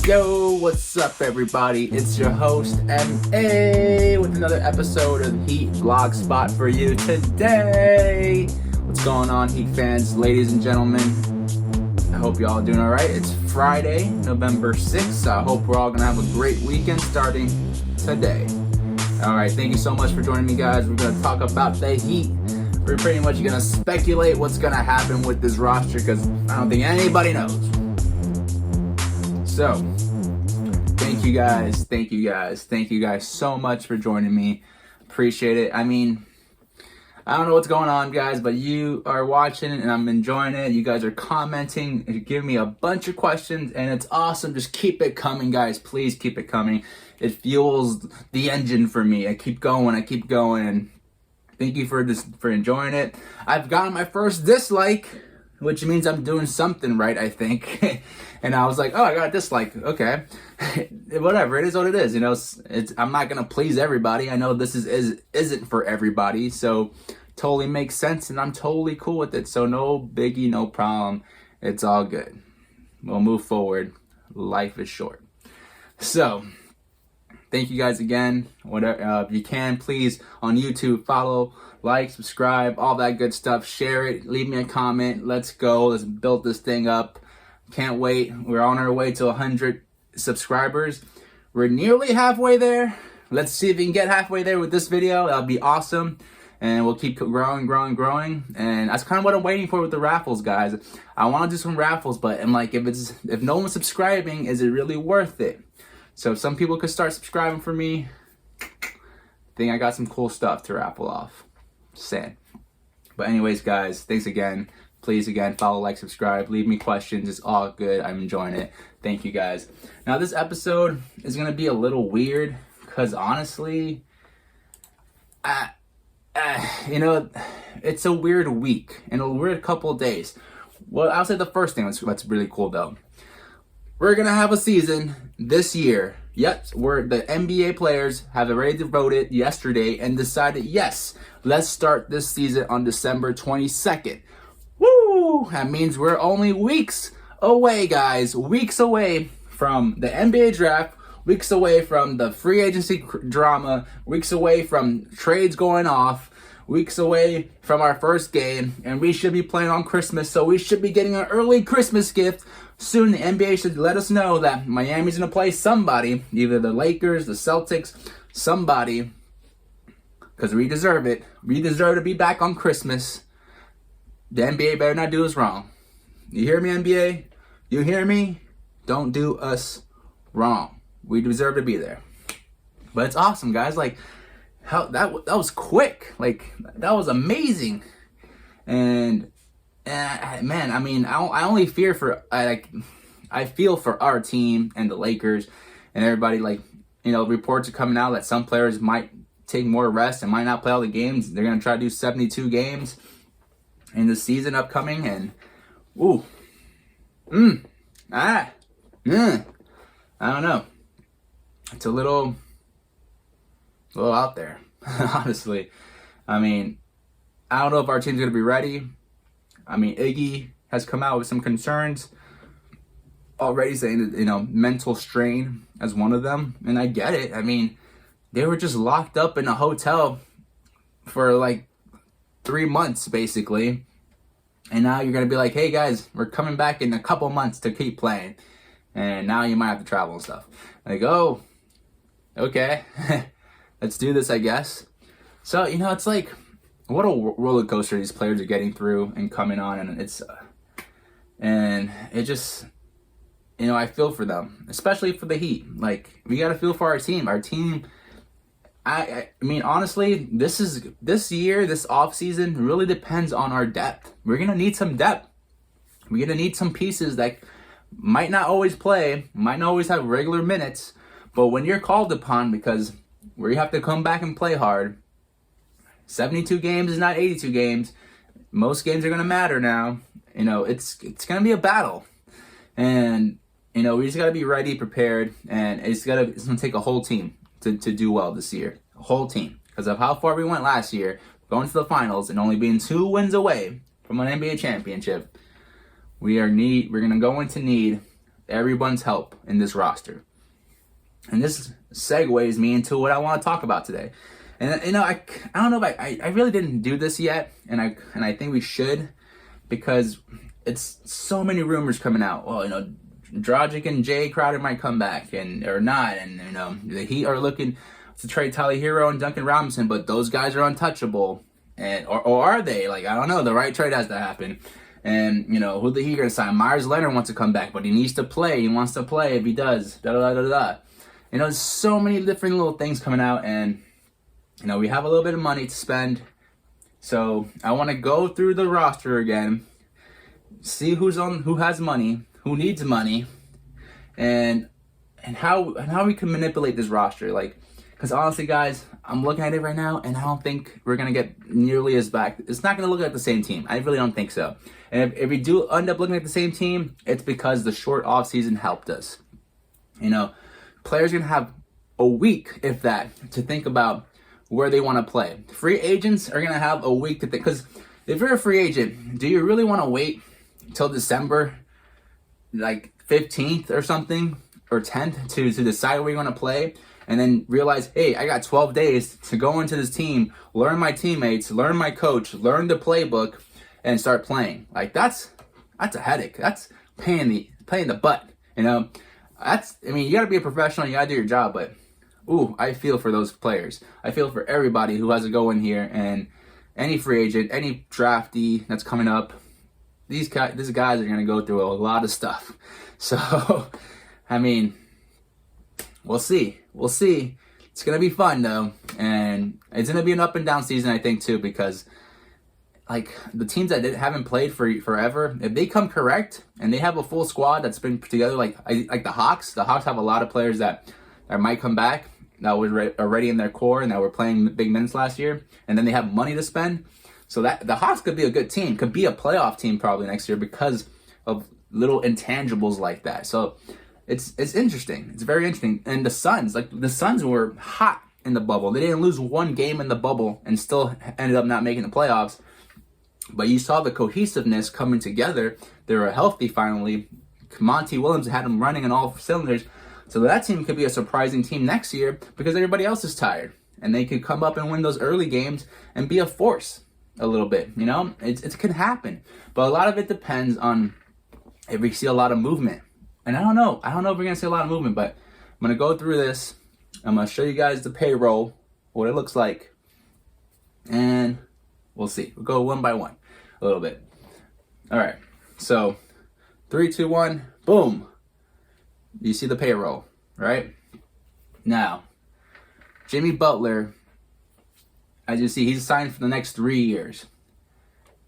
Yo, what's up everybody? It's your host MA with another episode of Heat Vlog Spot for you today. What's going on, Heat fans, ladies and gentlemen? I hope y'all are doing alright. It's Friday, November 6th. I hope we're all gonna have a great weekend starting today. Alright, thank you so much for joining me, guys. We're gonna talk about the Heat. We're pretty much gonna speculate what's gonna happen with this roster because I don't think anybody knows. So, thank you guys so much for joining me. Appreciate it. I mean, I don't know what's going on, guys, but you are watching and I'm enjoying it. You guys are commenting and giving me a bunch of questions, and it's awesome. Just keep it coming, guys. Please keep it coming. It fuels the engine for me. I keep going, and thank you for enjoying it. I've gotten my first dislike, which means I'm doing something right, I think. And I was like, oh, I got a dislike. Okay. Whatever. It is what it is. You know, I'm not going to please everybody. I know this isn't for everybody. So totally makes sense. And I'm totally cool with it. So no biggie, no problem. It's all good. We'll move forward. Life is short. So thank you guys again. Whatever, if you can, please, on YouTube, follow, like, subscribe, all that good stuff. Share it. Leave me a comment. Let's go. Let's build this thing up. Can't wait. We're on our way to 100 subscribers. We're nearly halfway there. Let's see if we can get halfway there with this video. That'll be awesome. And we'll keep growing. And that's kind of what I'm waiting for with the raffles, guys. I want to do some raffles, but I'm like, if no one's subscribing, is it really worth it? So if some people could start subscribing for me, I think I got some cool stuff to raffle off. Sad. But anyways, guys, thanks again. Please, again, follow, like, subscribe, leave me questions. It's all good. I'm enjoying it. Thank you, guys. Now, this episode is going to be a little weird because, honestly, you know, it's a weird week and a weird couple of days. Well, I'll say the first thing that's really cool, though. We're going to have a season this year. Yep, the NBA players have already voted yesterday and decided, yes, let's start this season on December 22nd. Woo! That means we're only weeks away, guys. Weeks away from the NBA draft. Weeks away from the free agency drama. Weeks away from trades going off. Weeks away from our first game. And we should be playing on Christmas, so we should be getting an early Christmas gift. Soon the NBA should let us know that Miami's going to play somebody. Either the Lakers, the Celtics, somebody. Because we deserve it. We deserve to be back on Christmas. The NBA better not do us wrong. You hear me, NBA? You hear me? Don't do us wrong. We deserve to be there. But it's awesome, guys. Like, how that was quick. Like, that was amazing. And man, I mean, I only fear for I feel for our team and the Lakers and everybody. Like, you know, reports are coming out that some players might take more rest and might not play all the games. They're gonna try to do 72 games in the season upcoming, and I don't know. It's a little out there, honestly. I mean, I don't know if our team's gonna be ready. I mean, Iggy has come out with some concerns already, saying that, you know, mental strain as one of them, and I get it. I mean, they were just locked up in a hotel for like 3 months, basically. And now you're going to be like, hey, guys, we're coming back in a couple months to keep playing. And now you might have to travel and stuff. Like, oh, okay. Let's do this, I guess. So, you know, it's like, what a roller coaster these players are getting through and coming on. And it just, you know, I feel for them, especially for the Heat. Like, we got to feel for our team. Our team, I mean, honestly, this year, this offseason really depends on our depth. We're going to need some depth. We're going to need some pieces that might not always play, might not always have regular minutes, but when you're called upon, because where you have to come back and play hard, 72 games is not 82 games. Most games are going to matter now. You know, it's going to be a battle. And, you know, we just got to be ready, prepared, and it's going to take a whole team to do well this year. A whole team. Because of how far we went last year, going to the finals and only being 2 wins away from an NBA championship, we're going to go into need everyone's help in this roster. And this segues me into what I want to talk about today. And I don't know if I really didn't do this yet, and I think we should, because it's so many rumors coming out. Well, Dragic and Jay Crowder might come back or not, and the Heat are looking to trade Tyler Hero and Duncan Robinson, but those guys are untouchable, or are they? Like, I don't know. The right trade has to happen, and who the Heat are gonna sign? Myers Leonard wants to come back, but he needs to play. He wants to play. If he does, da da da da da. There's so many different little things coming out, and we have a little bit of money to spend, so I want to go through the roster again, see who has money, who needs money, and how we can manipulate this roster. Because honestly, guys, I'm looking at it right now, and I don't think we're gonna get nearly as back. It's not gonna look like the same team. I really don't think so. And if we do end up looking at the same team, it's because the short off season helped us. Players are gonna have a week, if that, to think about where they want to play. Free agents are gonna have a week to think. Because if you're a free agent, do you really want to wait till December, 15th or something, or 10th to decide where you're gonna play? And then realize, hey, I got 12 days to go into this team, learn my teammates, learn my coach, learn the playbook, and start playing. That's a headache. That's paying the butt. You gotta be a professional, you gotta do your job, but I feel for those players. I feel for everybody who has to go in here, and any free agent, any draftee that's coming up, these guys are gonna go through a lot of stuff. So, we'll see. It's going to be fun, though. And it's going to be an up and down season, I think, too, because, the teams that haven't played for forever, if they come correct and they have a full squad that's been put together, like the Hawks have a lot of players that might come back that were already in their core and that were playing big minutes last year, and then they have money to spend. So that the Hawks could be a good team, could be a playoff team probably next year because of little intangibles like that. So It's interesting. It's very interesting. And the Suns were hot in the bubble. They didn't lose one game in the bubble and still ended up not making the playoffs. But you saw the cohesiveness coming together. They were healthy finally. Monty Williams had them running on all cylinders. So that team could be a surprising team next year because everybody else is tired. And they could come up and win those early games and be a force a little bit. It could happen. But a lot of it depends on if we see a lot of movement. And I don't know if we're going to see a lot of movement, but I'm going to go through this. I'm going to show you guys the payroll, what it looks like, and we'll see. We'll go one by one a little bit. All right, so 3, 2, 1, boom. You see the payroll, right? Now, Jimmy Butler, as you see, he's signed for the next 3 years.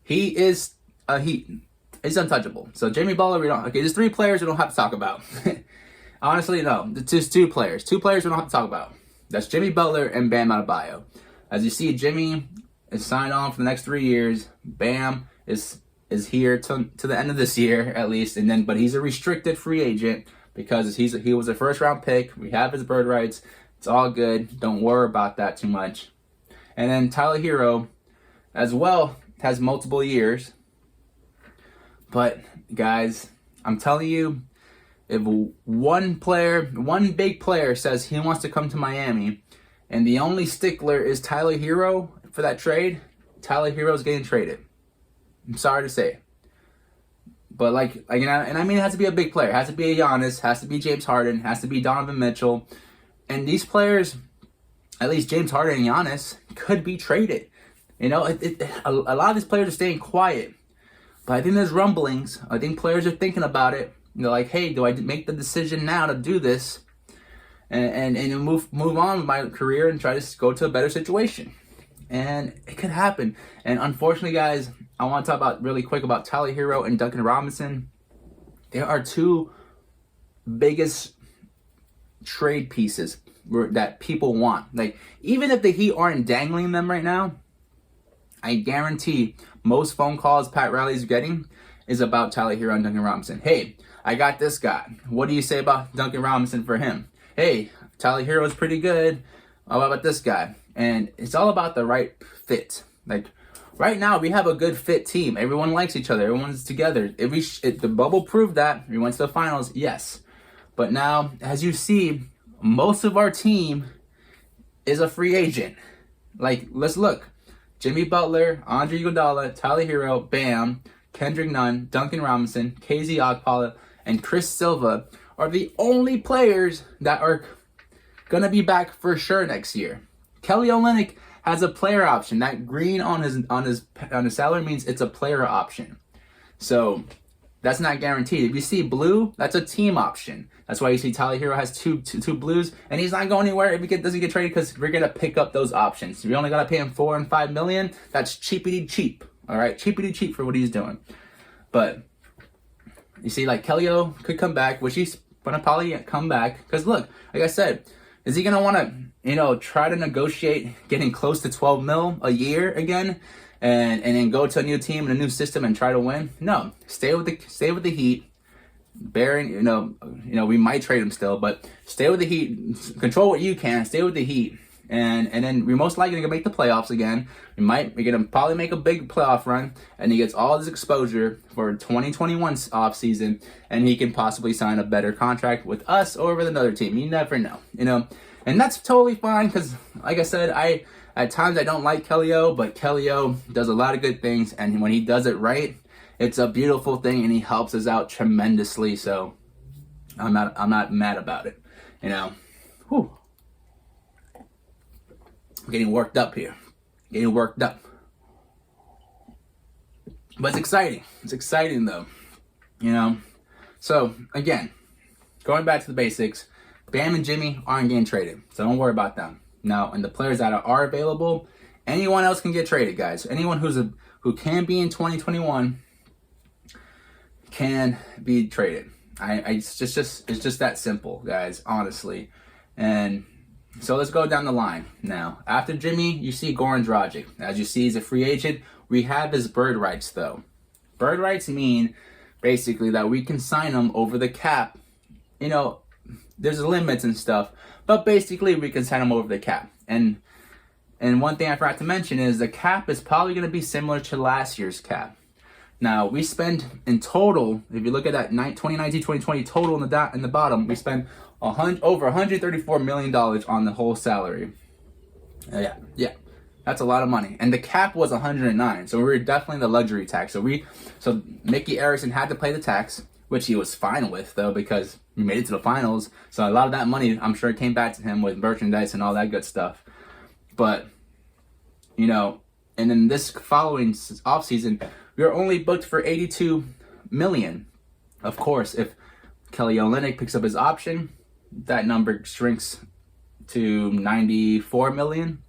He is a Heat. It's untouchable. So Jimmy Butler, there's 3 players we don't have to talk about. Honestly, no. It's just 2 players. 2 players we don't have to talk about. That's Jimmy Butler and Bam Adebayo. As you see, Jimmy is signed on for the next 3 years. Bam is here to the end of this year at least, but he's a restricted free agent because he was a first round pick. We have his bird rights. It's all good. Don't worry about that too much. And then Tyler Hero, as well, has multiple years. But, guys, I'm telling you, if one big player says he wants to come to Miami, and the only stickler is Tyler Hero for that trade, Tyler Hero's getting traded. I'm sorry to say. But, it has to be a big player. It has to be a Giannis, has to be James Harden, has to be Donovan Mitchell. And these players, at least James Harden and Giannis, could be traded. A lot of these players are staying quiet. But I think there's rumblings. I think players are thinking about it. They're like, hey, do I make the decision now to do this and move on with my career and try to go to a better situation? And it could happen. And unfortunately, guys, I want to talk really quick about Tyler Hero and Duncan Robinson. They are 2 biggest trade pieces that people want. Even if the Heat aren't dangling them right now, I guarantee most phone calls Pat Riley's getting is about Tyler Hero and Duncan Robinson. Hey, I got this guy. What do you say about Duncan Robinson for him? Hey, Tyler Hero is pretty good. What about this guy? And it's all about the right fit. We're right now we have a good fit team. Everyone likes each other. Everyone's together. If the bubble proved that. We went to the finals, yes. But now, as you see, most of our team is a free agent. Like, let's look. Jimmy Butler, Andre Iguodala, Tyler Hero, Bam, Kendrick Nunn, Duncan Robinson, KZ Okpala, and Chris Silva are the only players that are going to be back for sure next year. Kelly Olynyk has a player option. That green on his salary means it's a player option. So that's not guaranteed. If you see blue, that's a team option. That's why you see Tyler Hero has two blues, and he's not going anywhere if he doesn't get traded, because we're gonna pick up those options. We only gotta pay him $4 and $5 million. That's cheapity cheap. All right, cheapity cheap for what he's doing. But you see, like Kelly O could come back, which he's gonna probably come back. Because look, like I said, is he gonna want to, try to negotiate getting close to 12 mil a year again, and then go to a new team and a new system and try to win? No, stay with the Heat. Bearing, we might trade him still, but stay with the Heat. Control what you can. Stay with the Heat, and then we're most likely gonna make the playoffs again. We're gonna probably make a big playoff run, and he gets all this exposure for 2021's off season, and he can possibly sign a better contract with us or with another team. You never know, and that's totally fine. Because, like I said, at times I don't like Kelly O, but Kelly O does a lot of good things, and when he does it right, it's a beautiful thing, and he helps us out tremendously. So I'm not mad about it. Whew. I'm getting worked up here. Getting worked up. But it's exciting. It's exciting though. So again, going back to the basics, Bam and Jimmy aren't getting traded. So don't worry about them. Now, and the players that are available, anyone else can get traded, guys. Anyone who can be in 2021 can be traded. It's just that simple, guys, honestly. And so let's go down the line now. After Jimmy, you see Goran Dragic. As you see, he's a free agent. We have his bird rights, though. Bird rights mean basically that we can sign him over the cap. There's limits and stuff, but basically we can sign him over the cap. And one thing I forgot to mention is the cap is probably going to be similar to last year's cap. Now, we spend in total, if you look at that 2019-2020 total in the bottom, we spend over $134 million on the whole salary. Yeah, that's a lot of money. And the cap was 109, so we were definitely the luxury tax. So Mickey Arison had to pay the tax, which he was fine with, though, because we made it to the finals. So a lot of that money, I'm sure, came back to him with merchandise and all that good stuff. But, and then this following offseason, we were only booked for $82 million. Of course, if Kelly Olynyk picks up his option, that number shrinks to $94 million.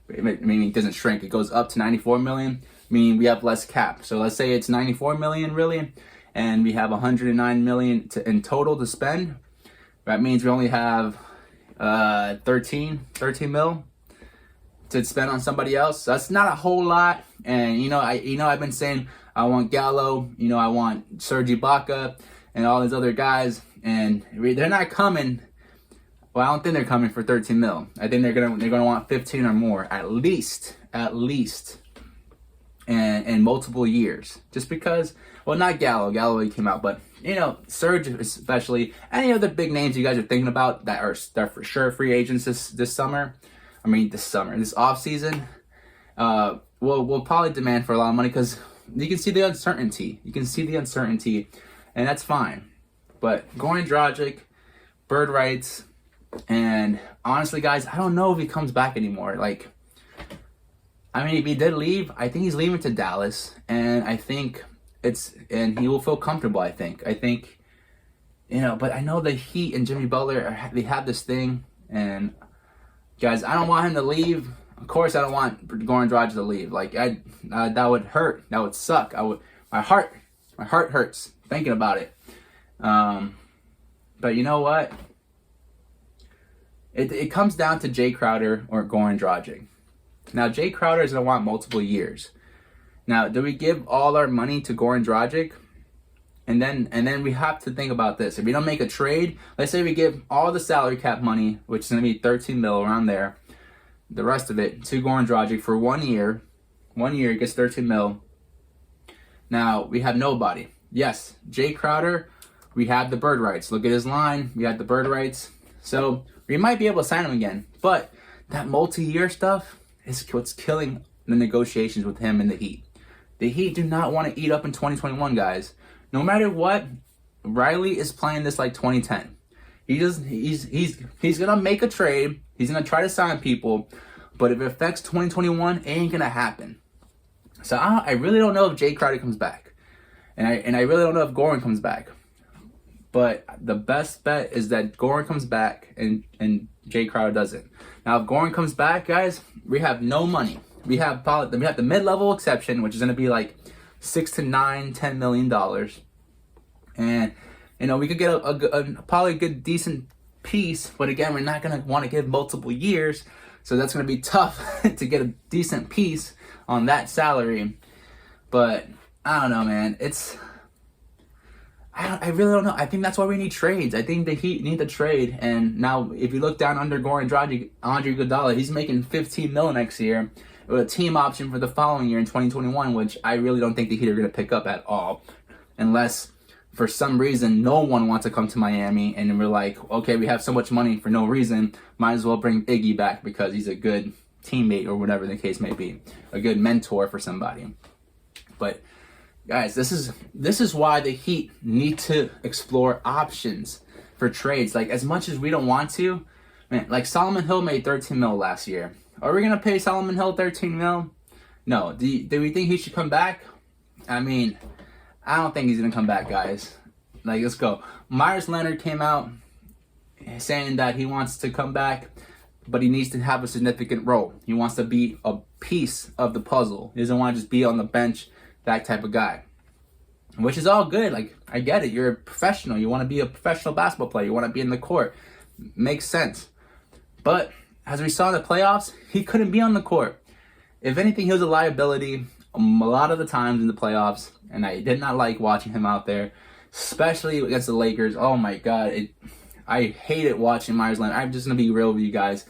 Meaning it doesn't shrink, it goes up to $94 million, meaning we have less cap. So let's say it's $94 million really, and we have $109 million in total to spend. That means we only have 13 mil to spend on somebody else. That's not a whole lot. And I've been saying I want Gallo, I want Serge Ibaka and all these other guys, and they're not coming. Well, I don't think they're coming for 13 mil. I think they're gonna want 15 or more at least, and in multiple years. Just because, well, not Gallo. Gallo came out, but Serge especially. Any other big names you guys are thinking about that are for sure free agents this summer. This off season. We'll probably demand for a lot of money because you can see the uncertainty. And that's fine. But Goran Dragic, bird rights, and honestly, guys, I don't know if he comes back anymore. If he did leave, I think he's leaving to Dallas, and I think he will feel comfortable. I think, but I know the Heat and Jimmy Butler they have this thing, and guys, I don't want him to leave. Of course, I don't want Goran Dragic to leave. That would hurt. That would suck. My heart hurts thinking about it. But you know what? It comes down to Jay Crowder or Goran Dragic. Now, Jay Crowder is going to want multiple years. Now, do we give all our money to Goran Dragic? And then we have to think about this. If we don't make a trade, let's say we give all the salary cap money, which is going to be 13 mil around there, the rest of it to Goran Dragic for 1 year. 1 year, he gets 13 mil. Now, we have nobody. Yes, Jay Crowder, we have the bird rights. Look at his line. We have the bird rights. So we might be able to sign him again. But that multi-year stuff is what's killing the negotiations with him and the Heat. The Heat do not want to eat up in 2021, guys. No matter what, Riley is playing this like 2010. He's gonna make a trade. He's gonna try to sign people, but if it affects 2021, it ain't gonna happen. So I really don't know if Jay Crowder comes back, and I really don't know if Goran comes back. But the best bet is that Goran comes back and Jay Crowder doesn't. Now, if Goran comes back, guys, we have no money. We have the mid-level exception, which is going to be like $6 to $10 million, and we could get probably a good decent piece. But again, we're not going to want to give multiple years, so that's going to be tough to get a decent piece on that salary. But I don't know, man. I really don't know. I think that's why we need trades. I think the Heat need the trade. And now, if you look down under Goran Dragic, Andre Iguodala, he's making $15 million next year with a team option for the following year in 2021, which I really don't think the Heat are going to pick up at all, unless for some reason no one wants to come to Miami, and we're like, okay, we have so much money for no reason, might as well bring Iggy back because he's a good teammate or whatever the case may be, a good mentor for somebody. But guys, this is why the Heat need to explore options for trades. Like, as much as we don't want to, man, like Solomon Hill made 13 mil last year. Are we gonna pay Solomon Hill 13 mil? No. Do we think he should come back? I mean, I don't think he's gonna come back, guys. Like, let's go. Myers Leonard came out saying that he wants to come back, but he needs to have a significant role. He wants to be a piece of the puzzle. He doesn't want to just be on the bench, that type of guy. Which is all good. Like, I get it. You're a professional. You want to be a professional basketball player. You want to be in the court. Makes sense. But as we saw in the playoffs, he couldn't be on the court. If anything, he was a liability a lot of the times in the playoffs, and I did not like watching him out there, especially against the Lakers. Oh my God. I hated watching Myers Leonard. I'm just going to be real with you guys.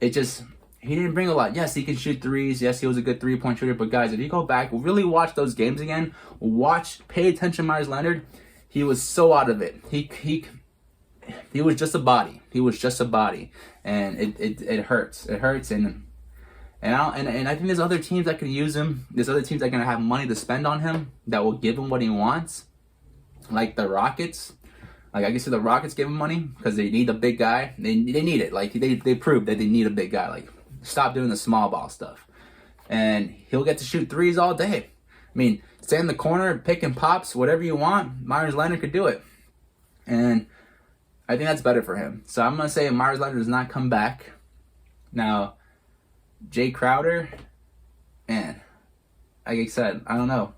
He didn't bring a lot. Yes, he can shoot threes. Yes, he was a good three-point shooter. But guys, if you go back, really watch those games again, pay attention to Myers Leonard, he was so out of it. He was just a body. He was just a body. And it hurts. It hurts. And I think there's other teams that can use him. There's other teams that are going to have money to spend on him that will give him what he wants. Like the Rockets. Like, I can see the Rockets give him money because they need a big guy. They need it. Like, they proved that they need a big guy. Like, stop doing the small ball stuff. And he'll get to shoot threes all day. I mean, stay in the corner, pick and pops, whatever you want. Myers Leonard could do it. And I think that's better for him. So I'm going to say Myers Leonard does not come back. Now, Jay Crowder, man, like I said, I don't know.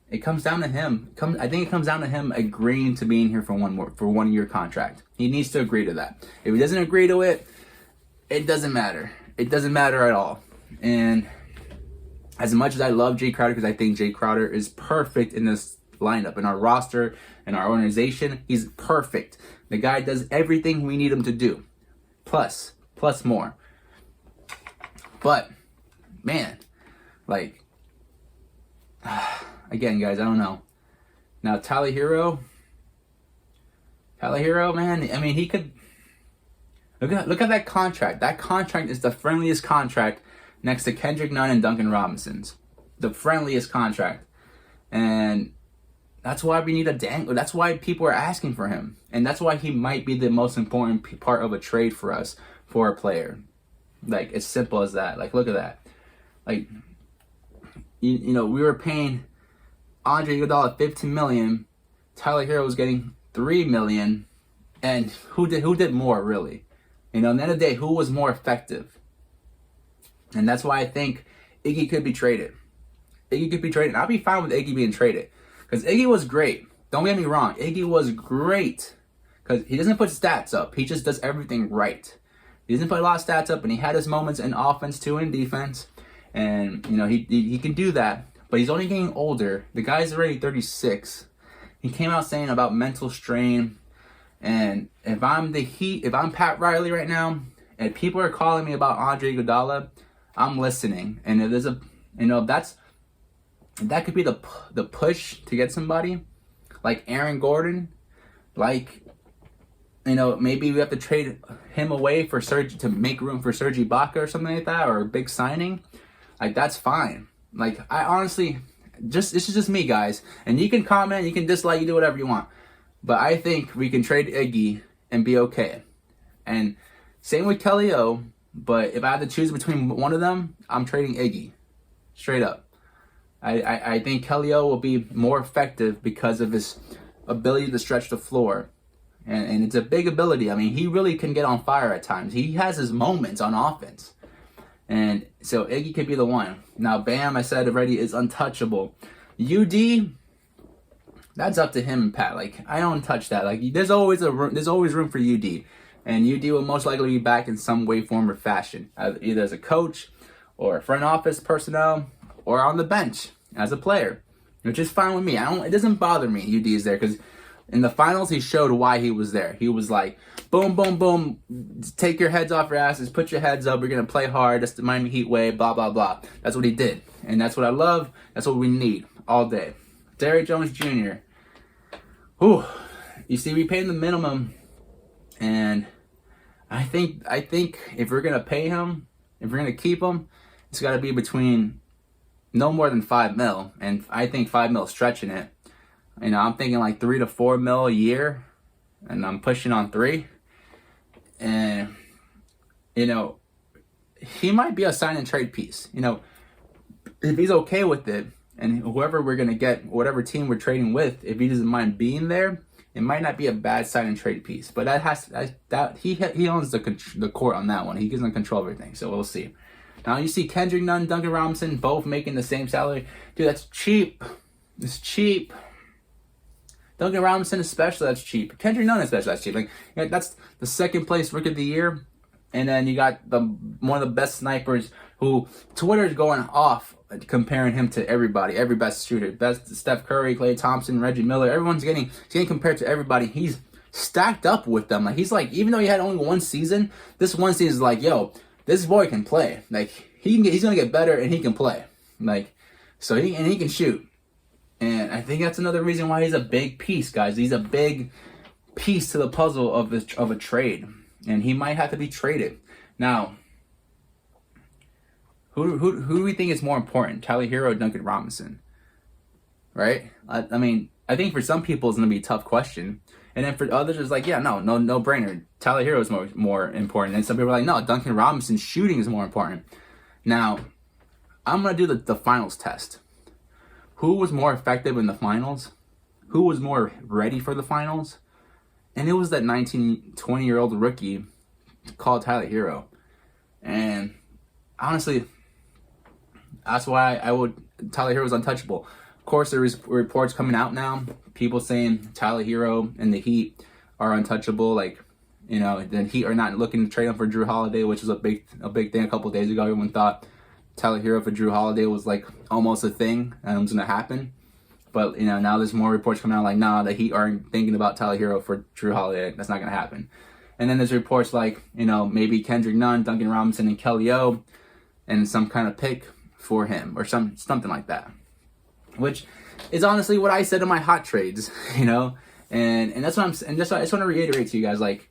It comes down to him. I think it comes down to him agreeing to being here for 1 year contract. He needs to agree to that. If he doesn't agree to it, it doesn't matter. It doesn't matter at all. And as much as I love Jay Crowder, because I think Jay Crowder is perfect in this lineup, in our roster, in our organization, he's perfect. The guy does everything we need him to do. Plus more. But, man, like, again, guys, I don't know. Now, Tyler Hero, man, I mean, he could... Look at that contract. That contract is the friendliest contract next to Kendrick Nunn and Duncan Robinson's. The friendliest contract. And that's why we need that's why people are asking for him. And that's why he might be the most important part of a trade for us, for a player. Like, it's simple as that. Like, look at that. Like, you know, we were paying Andre Iguodala $15 million. Tyler Hero was getting $3 million. And who did more, really? You know, at the end of the day, who was more effective? And that's why I think Iggy could be traded. Iggy could be traded. I'll be fine with Iggy being traded. Because Iggy was great. Don't get me wrong. Iggy was great. Because he doesn't put stats up. He just does everything right. He doesn't put a lot of stats up, and he had his moments in offense too, in defense. And, you know, he can do that. But he's only getting older. The guy's already 36. He came out saying about mental strain. And if I'm Pat Riley right now, and people are calling me about Andre Iguodala, I'm listening. And if there's a, that could be the push to get somebody like Aaron Gordon, like, maybe we have to trade him away for Serge to make room for Serge Ibaka or something like that, or a big signing. Like, that's fine. Like, I honestly, this is just me, guys. And you can comment, you can dislike, you do whatever you want. But I think we can trade Iggy and be okay. And same with Kelly O. But if I had to choose between one of them, I'm trading Iggy. Straight up. I think Kelly O will be more effective because of his ability to stretch the floor. And it's a big ability. I mean, he really can get on fire at times. He has his moments on offense. And so Iggy could be the one. Now, Bam, I said already, is untouchable. UD, that's up to him and Pat. Like, I don't touch that. Like, there's always room for UD. And UD will most likely be back in some way, form, or fashion. Either as a coach, or front office personnel, or on the bench as a player. Which is fine with me. It doesn't bother me UD is there, because in the finals, he showed why he was there. He was like, boom, boom, boom, take your heads off your asses, put your heads up, we're going to play hard, that's the Miami Heat way, blah, blah, blah. That's what he did. And that's what I love. That's what we need all day. Derrick Jones Jr. Whew. You see, we paid the minimum, and I think if we're going to pay him, if we're going to keep him, it's got to be between no more than $5 million, and I think $5 million stretching it. I'm thinking like $3 to $4 million a year, and I'm pushing on 3. And he might be a sign and trade piece. If he's okay with it, and whoever we're gonna get, whatever team we're trading with, if he doesn't mind being there, it might not be a bad sign and trade piece. But he owns the court on that one. He doesn't control everything, so we'll see. Now you see Kendrick Nunn, Duncan Robinson, both making the same salary. Dude, that's cheap. It's cheap. Duncan Robinson especially, that's cheap. Kendrick Nunn especially, that's cheap. Like, that's the second place rookie of the year. And then you got one of the best snipers who Twitter is going off comparing him to everybody, every best shooter. Best Steph Curry, Klay Thompson, Reggie Miller. Everyone's getting compared to everybody. He's stacked up with them. Like, he's like, even though he had only one season, this one season is like, yo, this boy can play. Like, he's gonna get better and he can play. Like, so he can shoot. And I think that's another reason why he's a big piece, guys. He's a big piece to the puzzle of a trade. And he might have to be traded. Now, who do we think is more important, Tyler Hero or Duncan Robinson? Right? I mean, I think for some people it's going to be a tough question. And then for others, it's like, yeah, no brainer. Tyler Hero is more important. And some people are like, no, Duncan Robinson's shooting is more important. Now, I'm going to do the finals test. Who was more effective in the finals? Who was more ready for the finals? And it was that 20-year-old rookie called Tyler Hero. And honestly, that's why Tyler Hero is untouchable. Of course, there is reports coming out now, people saying Tyler Hero and the Heat are untouchable. Like, the Heat are not looking to trade him for Drew Holiday, which was a big thing a couple of days ago. Everyone thought Tyler Hero for Drew Holiday was like almost a thing and it was going to happen. But, now there's more reports coming out like, nah, the Heat aren't thinking about Tyler Hero for Drew Holiday. That's not going to happen. And then there's reports like, maybe Kendrick Nunn, Duncan Robinson, and Kelly O, and some kind of pick for him or something like that. Which is honestly what I said in my hot trades, and that's what I just want to reiterate to you guys, like,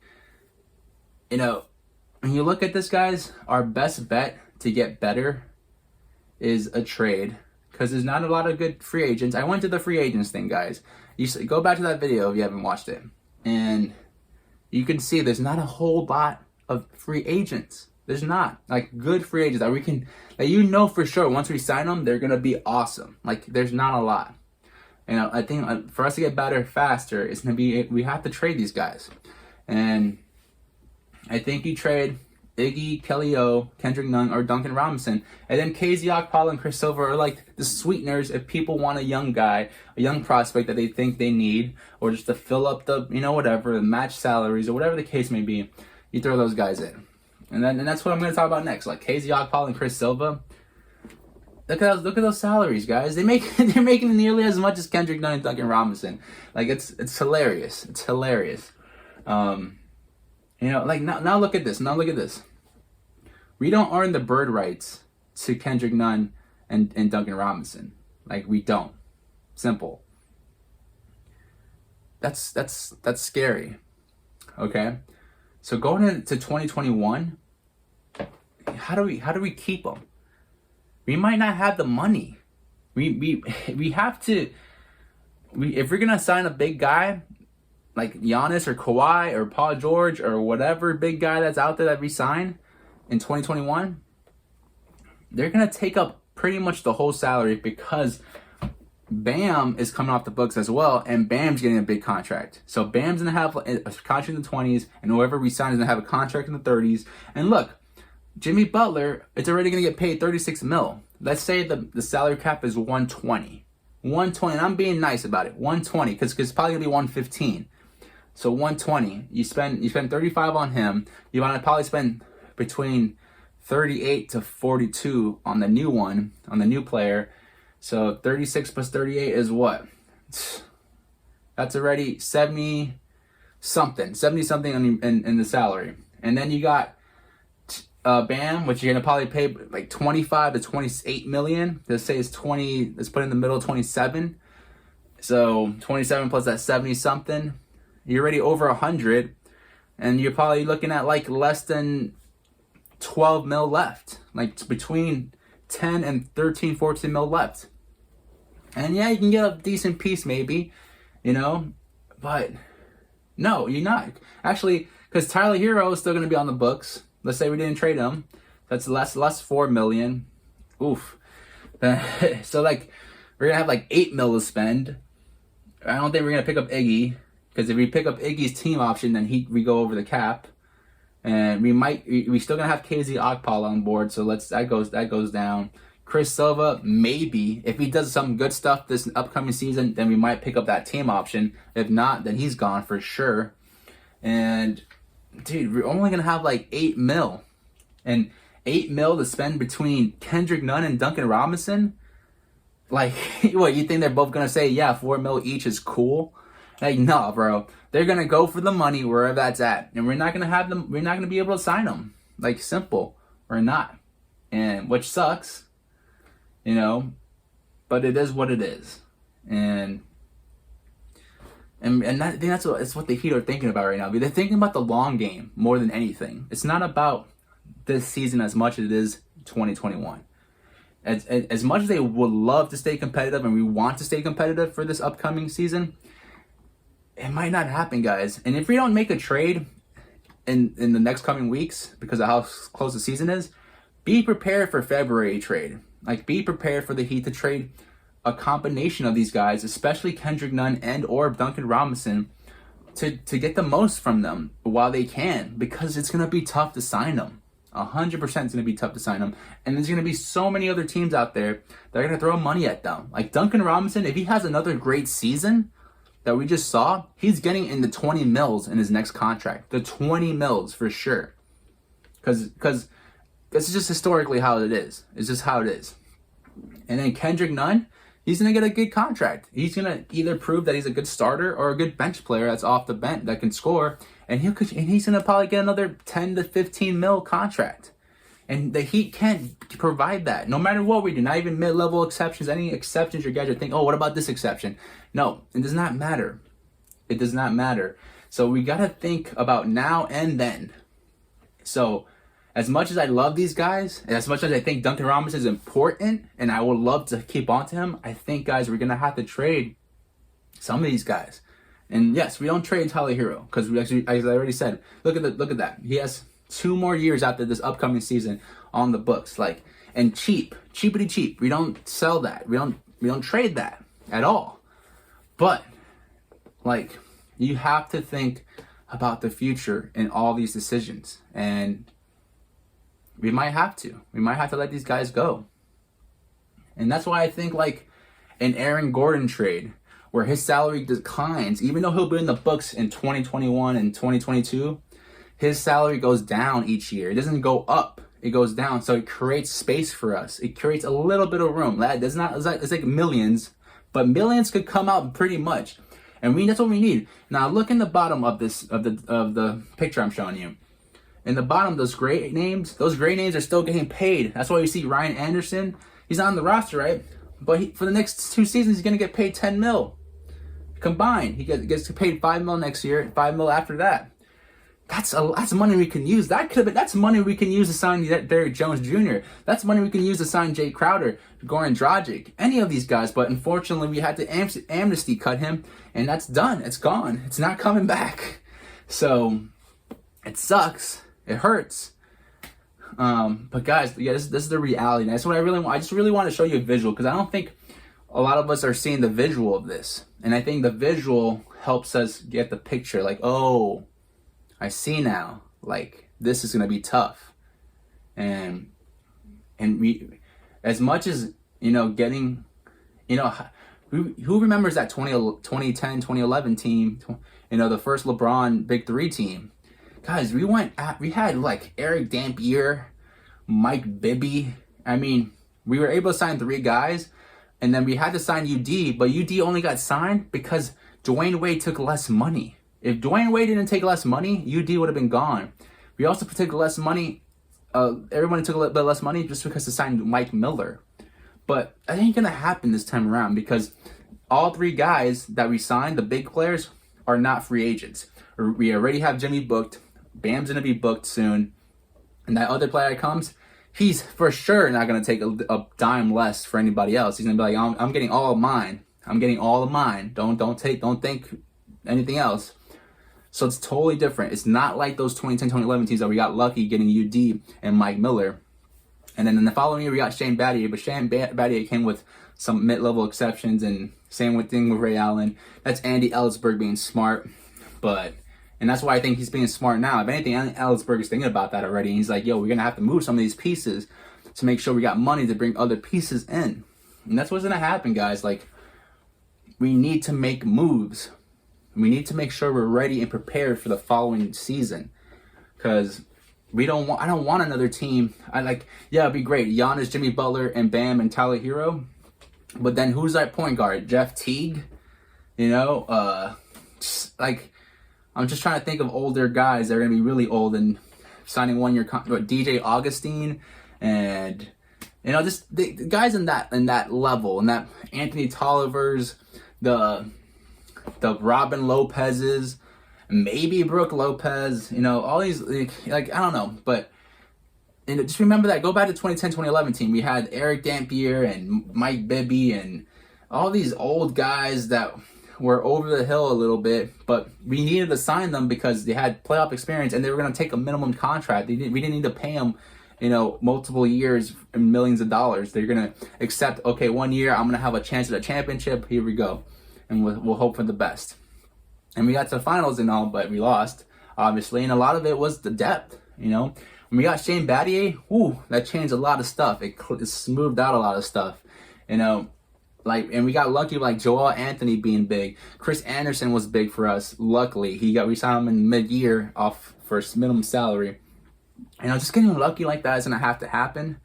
when you look at this, guys, our best bet to get better is a trade, because there's not a lot of good free agents. I went to the free agents thing, guys. You go back to that video if you haven't watched it, and you can see there's not a whole lot of free agents. There's not, like, good free agents that we can, that for sure once we sign them, they're gonna be awesome. Like, there's not a lot. I think for us to get better faster, it's gonna be, we have to trade these guys, and I think you trade Iggy, Kelly O, Kendrick Nunn, or Duncan Robinson. And then KZ Okpala and Chris Silva are like the sweeteners if people want a young guy, a young prospect that they think they need, or just to fill up the, whatever, the match salaries, or whatever the case may be. You throw those guys in. And that's what I'm going to talk about next. Like KZ Okpala and Chris Silva. Look at those salaries, guys. They're making nearly as much as Kendrick Nunn and Duncan Robinson. Like, it's hilarious. It's hilarious. Like, now look at this. We don't earn the bird rights to Kendrick Nunn and Duncan Robinson. Like, we don't. Simple. That's scary. Okay? So going into 2021, how do we keep them? We might not have the money. We have to. If we're gonna sign a big guy like Giannis or Kawhi or Paul George or whatever big guy that's out there that we sign in 2021, they're gonna take up pretty much the whole salary, because Bam is coming off the books as well, and Bam's getting a big contract. So Bam's gonna have a contract in the 20s, and whoever we sign is gonna have a contract in the 30s. And look, Jimmy Butler, it's already gonna get paid 36 mil. Let's say the salary cap is 120. 120, and I'm being nice about it. 120, because it's probably gonna be 115. So 120, you spend 35 on him. You want to probably spend between 38 to 42 on the new one, on the new player. So 36 plus 38 is what? That's already 70 something in the salary. And then you got Bam, which you're gonna probably pay like 25 to 28 million. Let's say it's 20. Let's put in the middle 27. So 27 plus that 70 something. You're already over 100, and you're probably looking at like less than 12 mil left, like between 10 and 13, 14 mil left. And yeah, you can get a decent piece maybe, but no, you're not. Actually, because Tyler Hero is still going to be on the books. Let's say we didn't trade him. That's less 4 million. Oof. So like, we're going to have like 8 mil to spend. I don't think we're going to pick up Iggy, because if we pick up Iggy's team option, then we go over the cap. And we still gonna have KZ Okpala on board, so that goes down. Chris Silva, maybe if he does some good stuff this upcoming season, then we might pick up that team option. If not, then he's gone for sure. And dude, we're only gonna have like 8 mil, and 8 mil to spend between Kendrick Nunn and Duncan Robinson. Like, what, you think they're both gonna say, yeah, 4 mil each is cool? Like, no, bro. They're gonna go for the money wherever that's at, and we're not gonna have them. We're not gonna be able to sign them. Like, simple. We're not, and which sucks, But it is what it is, and I think it's what the Heat are thinking about right now. They're thinking about the long game more than anything. It's not about this season as much as it is 2021. As much as they would love to stay competitive, and we want to stay competitive for this upcoming season, it might not happen, guys. And if we don't make a trade in the next coming weeks because of how close the season is, be prepared for February trade. Like, be prepared for the Heat to trade a combination of these guys, especially Kendrick Nunn and or Duncan Robinson, to get the most from them while they can, because it's going to be tough to sign them. 100% it's going to be tough to sign them. And there's going to be so many other teams out there that are going to throw money at them. Like Duncan Robinson, if he has another great season that we just saw, he's getting in the 20 mils in his next contract. The 20 mils for sure. Because this is just historically how it is. It's just how it is. And then Kendrick Nunn, he's going to get a good contract. He's going to either prove that he's a good starter or a good bench player that's off the bench that can score. And he's going to probably get another 10 to 15 mil contract. And the Heat can't provide that. No matter what we do, not even mid-level exceptions, any exceptions you guys are thinking, oh, what about this exception? No, it does not matter. It does not matter. So we got to think about now and then. So as much as I love these guys, and as much as I think Duncan Robinson is important, and I would love to keep on to him, I think, guys, we're going to have to trade some of these guys. And yes, we don't trade Tyler Hero, because we actually, as I already said, look at that. He has 2 more years after this upcoming season on the books, and cheapity cheap. We don't sell that. We don't trade that at all. But you have to think about the future in all these decisions, and we might have to. We might have to let these guys go. And that's why I think an Aaron Gordon trade, where his salary declines, even though he'll be in the books in 2021 and 2022, his salary goes down each year. It doesn't go up. It goes down. So it creates space for us. It creates a little bit of room. It's like millions, but millions could come out pretty much. And that's what we need. Now look in the bottom of the picture I'm showing you. in the bottom, those gray names are still getting paid. That's why you see Ryan Anderson. He's not on the roster, right? But for the next 2 seasons, he's going to get paid 10 mil combined. He gets paid 5 mil next year, 5 mil after that. That's money we can use. That's money we can use to sign Derrick Jones Jr. That's money we can use to sign Jay Crowder, Goran Dragic, any of these guys. But unfortunately, we had to amnesty cut him, and that's done. It's gone. It's not coming back. So it sucks. It hurts. But guys, yeah, this is the reality. And that's what I really want. I just really want to show you a visual, because I don't think a lot of us are seeing the visual of this. And I think the visual helps us get the picture. Like, oh, I see now. Like, this is gonna be tough. And we, as much as, getting, who remembers that 2010, 2011 team? The first LeBron Big Three team. Guys, we had like Eric Dampier, Mike Bibby. I mean, we were able to sign 3 guys, and then we had to sign UD, but UD only got signed because Dwayne Wade took less money. If Dwayne Wade didn't take less money, UD would have been gone. We also took less money. Everyone took a little bit less money just because they signed Mike Miller. But that ain't gonna happen this time around, because all 3 guys that we signed, the big players, are not free agents. We already have Jimmy booked. Bam's gonna be booked soon, and that other player that comes, he's for sure not gonna take a dime less for anybody else. He's gonna be like, I'm getting all of mine. I'm getting all of mine. Don't think anything else. So it's totally different. It's not like those 2010, 2011 teams that we got lucky getting UD and Mike Miller. And then in the following year, we got Shane Battier, but Shane Battier came with some mid-level exceptions, and same thing with Ray Allen. That's Andy Ellsberg being smart, and that's why I think he's being smart now. If anything, Ellsberg is thinking about that already. He's like, yo, we're going to have to move some of these pieces to make sure we got money to bring other pieces in. And that's what's going to happen, guys. Like, we need to make moves. We need to make sure we're ready and prepared for the following season, because I don't want another team. It'd be great, Giannis, Jimmy Butler, and Bam and Tyler Hero, but then who's that point guard? Jeff Teague, I'm just trying to think of older guys that are gonna be really old and signing 1-year DJ Augustine, and just the guys in that level, and that Anthony Tollivers, the Robin Lopez's, maybe Brooke Lopez, all these, I don't know, but just remember that. Go back to 2010, 2011 team. We had Eric Dampier and Mike Bibby and all these old guys that were over the hill a little bit, but we needed to sign them because they had playoff experience and they were going to take a minimum contract. We didn't need to pay them, multiple years and millions of dollars. They're going to accept, okay, 1 year, I'm going to have a chance at a championship. Here we go. And we'll hope for the best. And we got to the finals and all, but we lost, obviously. And a lot of it was the depth, When we got Shane Battier, that changed a lot of stuff. It smoothed out a lot of stuff, and we got lucky like Joel Anthony being big. Chris Anderson was big for us. Luckily, we signed him in mid-year off for minimum salary. Just getting lucky like that is gonna have to happen.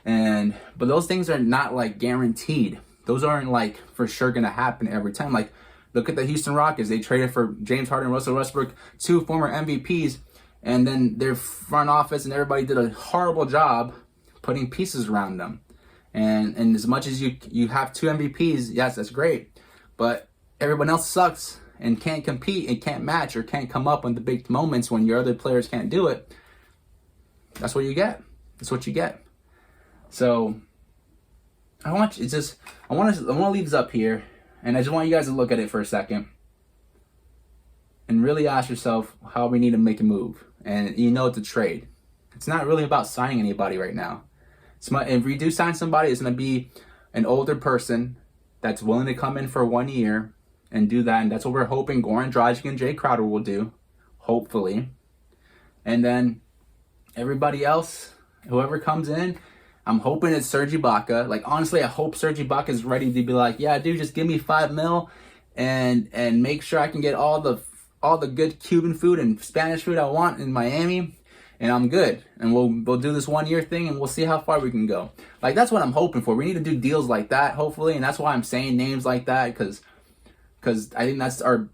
But those things are not like guaranteed. Those aren't like for sure gonna happen every time. Like, look at the Houston Rockets. They traded for James Harden and Russell Westbrook, 2 former MVPs, and then their front office and everybody did a horrible job putting pieces around them. And as much as you have 2 MVPs, yes, that's great, but everyone else sucks and can't compete and can't match or can't come up in the big moments when your other players can't do it. That's what you get. That's what you get. So I want to leave this up here, and I just want you guys to look at it for a second and really ask yourself how we need to make a move. And it's a trade. It's not really about signing anybody right now. If we do sign somebody, it's going to be an older person that's willing to come in for 1 year and do that. And that's what we're hoping Goran Dragic and Jay Crowder will do, hopefully. And then everybody else, whoever comes in, I'm hoping it's Serge Ibaka. Like, honestly, I hope Serge Ibaka is ready to be like, yeah, dude, just give me 5 mil and make sure I can get all the good Cuban food and Spanish food I want in Miami, and I'm good. And we'll do this 1 year thing, and we'll see how far we can go. Like, that's what I'm hoping for. We need to do deals like that, hopefully, and that's why I'm saying names like that, because I think that's our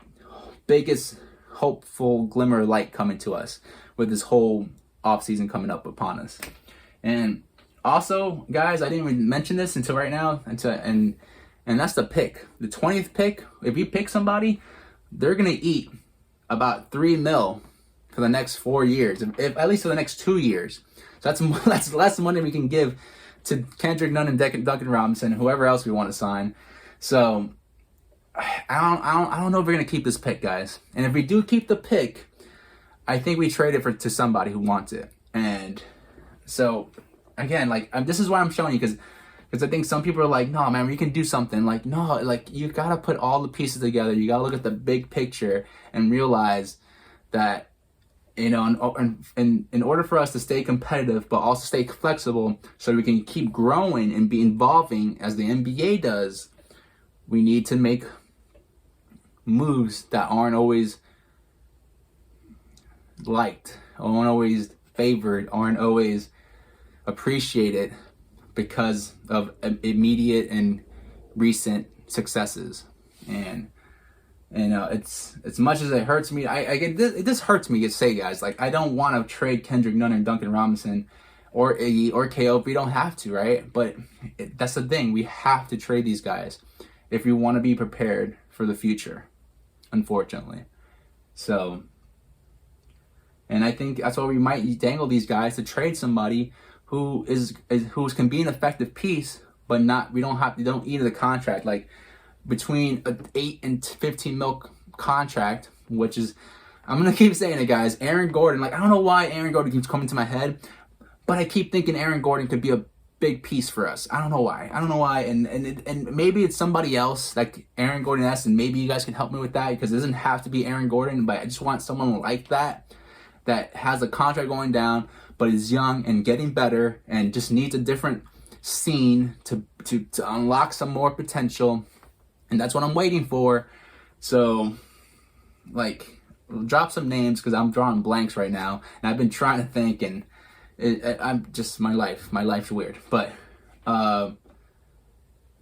biggest hopeful glimmer of light coming to us with this whole offseason coming up upon us. And also, guys, I didn't even mention this until right now, and that's the pick. The 20th pick, if you pick somebody, they're going to eat about $3 million for the next 4 years, if at least for the next 2 years. So that's less money we can give to Kendrick Nunn and Duncan Robinson, whoever else we want to sign. So I don't know if we're going to keep this pick, guys. And if we do keep the pick, I think we trade it to somebody who wants it. And so, again, like, this is why I'm showing you, because I think some people are like, no, man, we can do something. Like, no, like, you got to put all the pieces together. You got to look at the big picture and realize that, you know, in order for us to stay competitive, but also stay flexible so we can keep growing and be evolving as the NBA does, we need to make moves that aren't always liked, aren't always favored, aren't always appreciated because of immediate and recent successes. And it's as much as it hurts me, I get this. This hurts me to say, guys. Like, I don't want to trade Kendrick Nunn and Duncan Robinson or Iggy or KO if we don't have to, right? But that's the thing. We have to trade these guys if we want to be prepared for the future, unfortunately. So, and I think that's why we might dangle these guys to trade somebody who can be an effective piece, but we don't eat the contract. Like, between an 8 and 15 mil contract, which is, I'm gonna keep saying it, guys. Aaron Gordon. Like, I don't know why Aaron Gordon keeps coming to my head, but I keep thinking Aaron Gordon could be a big piece for us. I don't know why. And maybe it's somebody else like Aaron Gordon-esque, and maybe you guys can help me with that, because it doesn't have to be Aaron Gordon, but I just want someone like that has a contract going down, but is young and getting better and just needs a different scene to unlock some more potential. And that's what I'm waiting for. So, like, drop some names, because I'm drawing blanks right now, and I've been trying to think, and I'm just, my life's weird. But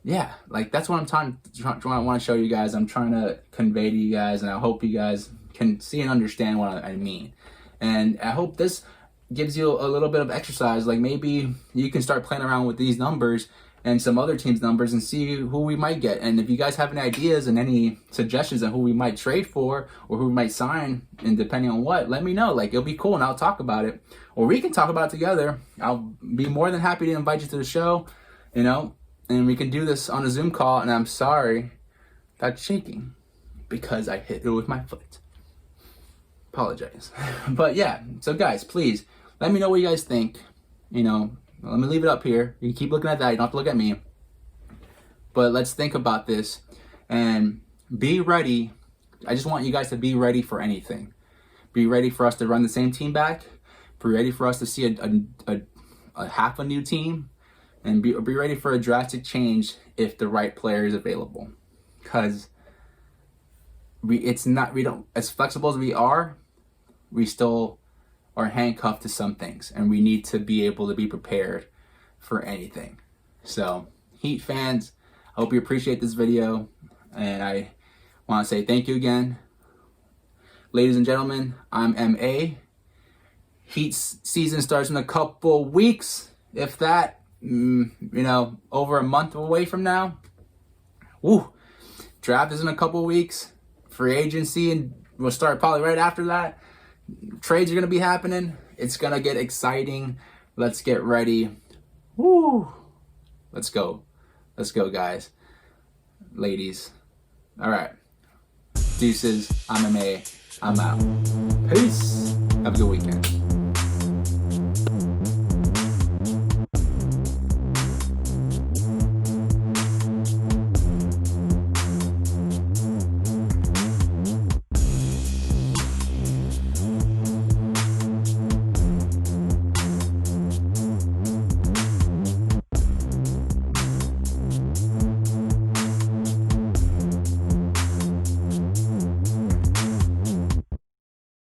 yeah, like, that's what I want to show you guys. I'm trying to convey to you guys, and I hope you guys can see and understand what I mean. And I hope this gives you a little bit of exercise. Like, maybe you can start playing around with these numbers and some other teams' numbers and see who we might get. And if you guys have any ideas and any suggestions on who we might trade for or who we might sign, and depending on what, let me know. Like, it'll be cool, and I'll talk about it. Or we can talk about it together. I'll be more than happy to invite you to the show, you know, and we can do this on a Zoom call. And I'm sorry that's shaking, because I hit it with my foot. Apologize. But yeah, so guys, please let me know what you guys think. You know, let me leave it up here. You can keep looking at that. You don't have to look at me. But let's think about this and be ready. I just want you guys to be ready for anything. Be ready for us to run the same team back. Be ready for us to see a half a new team, and be ready for a drastic change if the right player is available. Because we don't, as flexible as we are, we still are handcuffed to some things, and we need to be able to be prepared for anything. So, Heat fans, I hope you appreciate this video, and I want to say thank you again. Ladies and gentlemen, I'm MA. Heat season starts in a couple weeks, if that, you know, over a month away from now. Woo! Draft is in a couple weeks. Free agency, and we'll start probably right after that. Trades are going to be happening. It's going to get exciting. Let's get ready. Woo! Let's go. Let's go, guys. Ladies. All right. Deuces. I'm MA. I'm out. Peace. Have a good weekend.